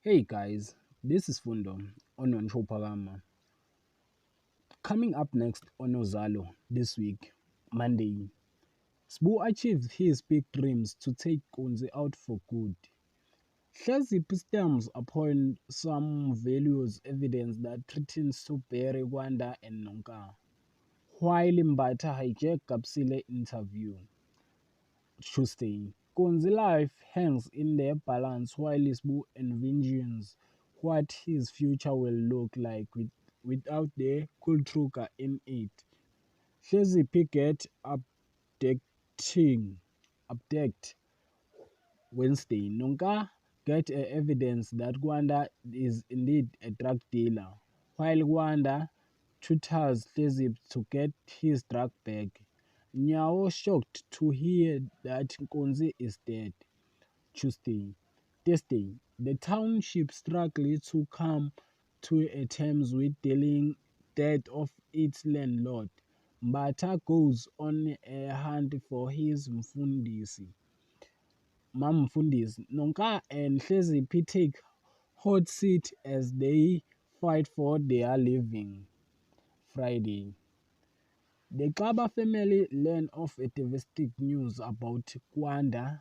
Hey guys, this is Fundo on Shopagama. Coming up next on Uzalo this week, Monday, Sbu achieved his big dreams to take Kunze out for good. Hlezi stamps upon some values evidence that threatens to bury Rwanda and Nonka. While Mbata hijacked Kapsile interview Tuesday, Kunze life hangs in the balance while Sbu envisions what his future will look like without the Kultruka in it. Hlezi Pickett updating update Wednesday. Nonka get evidence that Rwanda is indeed a drug dealer, while Rwanda tutors Hlezi to get his drug bag. Nyao shocked to hear that Nkonzi is dead. Tuesday. Thursday, the township struggled to come to a terms with dealing death of its landlord. Mbata goes on a hunt for his Mfundisi. Nonka and Hlezi take hot seat as they fight for their living. Friday. The Kaba family learn of a devastating news about Kwanda,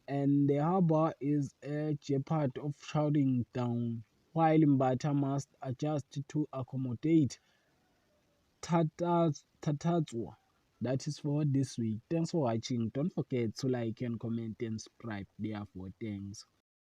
and the harbor is a jeopard of shutting down, while Mbata must adjust to accommodate Tatatswa. That is for this week. Thanks for watching. Don't forget to like and comment and subscribe. Therefore, thanks.